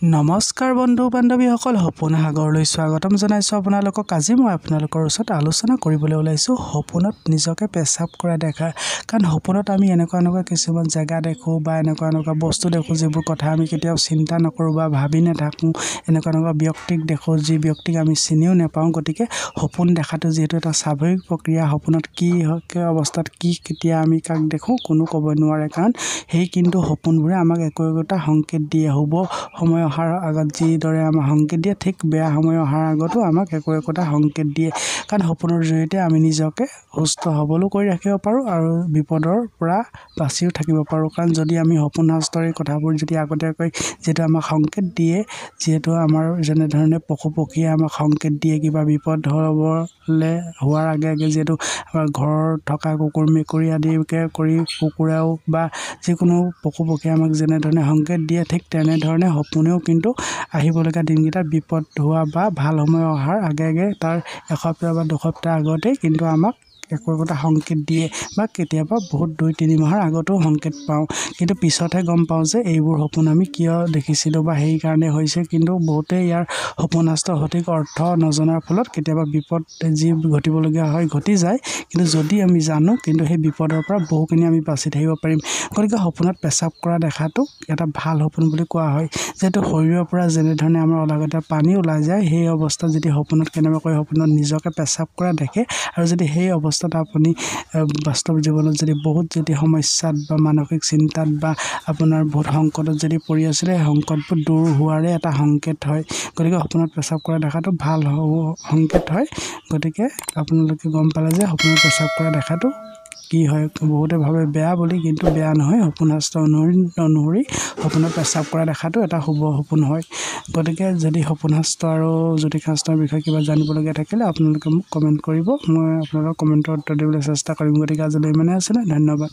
নমস্কাৰ বন্ধু বান্ধৱীসকল, সপোন সাগৰলৈ স্বাগতম জনাইছোঁ আপোনালোকক। আজি মই আপোনালোকৰ ওচৰত আলোচনা কৰিবলৈ ওলাইছোঁ সপোনত নিজকে পেচাব কৰা দেখা। কাৰণ সপোনত আমি এনেকুৱা কিছুমান জেগা দেখোঁ বা এনেকুৱা বস্তু দেখোঁ যিবোৰ কথা আমি কেতিয়াও চিন্তা নকৰোঁ বা ভাবি নাথাকোঁ। এনেকুৱা ব্যক্তিক দেখোঁ যি ব্যক্তিক আমি চিনিও নাপাওঁ। গতিকে সপোন দেখাটো যিহেতু এটা স্বাভাৱিক প্ৰক্ৰিয়া, সপোনত কি অৱস্থাত কি কেতিয়া আমি কাক দেখোঁ কোনো ক'ব নোৱাৰে। কাৰণ সেই কিন্তু সপোনবোৰে আমাক একো সংকেত দিয়ে। শুভ সময় অহাৰ আগত যিদৰে আমাক সংকেত দিয়ে, ঠিক বেয়া সময় অহাৰ আগতো আমাক একোটা সংকেত দিয়ে। কাৰণ সপোনৰ জৰিয়তে আমি নিজকে সুস্থ সবলো কৰি ৰাখিব পাৰোঁ আৰু বিপদৰ পৰা বাচিও থাকিব পাৰোঁ। কাৰণ যদি আমি সপোন শাস্ত্ৰৰ এই কথাবোৰ যদি আগতীয়াকৈ যিহেতু আমাক সংকেত দিয়ে, যিহেতু আমাৰ যেনেধৰণে পশু পক্ষীয়ে আমাক সংকেত দিয়ে কিবা বিপদ হোৱাৰ আগে যিহেতু আমাৰ ঘৰত থকা কুকুৰ মেকুৰী আদিকে কৰি কুকুৰাও বা যিকোনো পশু পক্ষীয়ে আমাক যেনেধৰণে সংকেত দিয়ে, ঠিক তেনেধৰণে সপোনেও কিন্তু আহিবলগীয়া দিনকেইটাত বিপদ হোৱা বা ভাল সময় অহাৰ আগে তাৰ এসপ্তাহ বা দুসপ্তাহ আগতেই কিন্তু আমাক একোটা সংকেত দিয়ে বা কেতিয়াবা বহুত 2-3 মাহৰ আগতেও সংকেত পাওঁ। কিন্তু পিছতহে গম পাওঁ যে এইবোৰ সপোন আমি কিয় দেখিছিলোঁ বা সেই কাৰণে হৈছে। কিন্তু বহুতে ইয়াৰ সপোন শাস্ত্ৰৰ সঠিক অৰ্থ নজনাৰ ফলত কেতিয়াবা বিপদ যি ঘটিবলগীয়া হয় ঘটি যায়। কিন্তু যদি আমি জানো, কিন্তু সেই বিপদৰ পৰা বহুখিনি আমি বাচি থাকিব পাৰিম। গতিকে সপোনত পেচাব কৰা দেখাটো এটা ভাল সপোন বুলি কোৱা হয়। যিহেতু শৰীৰৰ পৰা যেনেধৰণে আমাৰ অলাগতীয়াল পানী ওলাই যায়, সেই অৱস্থাত যদি সপোনত সপোনত নিজকে পেচাব কৰা দেখে আৰু যদি সেই অৱস্থাত আপুনি বাস্তৱ জীৱনত যদি বহুত সমস্যাত বা মানসিক চিন্তাত বা আপোনাৰ বহুত সংকটত যদি পৰি আছিলে, সেই সংকটবোৰ দূৰ হোৱাৰে এটা সংকেত হয়। গতিকে সপোনত পেচাব কৰা দেখাটো ভাল সংকেত হয়। গতিকে আপোনালোকে গম পালে যে সপোনত পেচাব কৰা দেখাটো কি হয়। বহুতে ভাবে বেয়া বুলি, কিন্তু বেয়া নহয়। সপোন শাস্ত্ৰ অনুসৰি সপোনত পেচাব কৰা দেখাটো এটা শুভ সপোন হয়। গতিকে যদি সপোন শাস্ত্ৰ আৰু জ্যোতিষ শাস্ত্ৰৰ বিষয়ে কিবা জানিবলগীয়া থাকিলে আপোনালোকে মোক কমেণ্ট কৰিব। মই আপোনালোকৰ কমেণ্টৰ উত্তৰ দিবলৈ চেষ্টা কৰিম। গতিকে আজিলৈ ইমানেই আছিলে। ধন্যবাদ।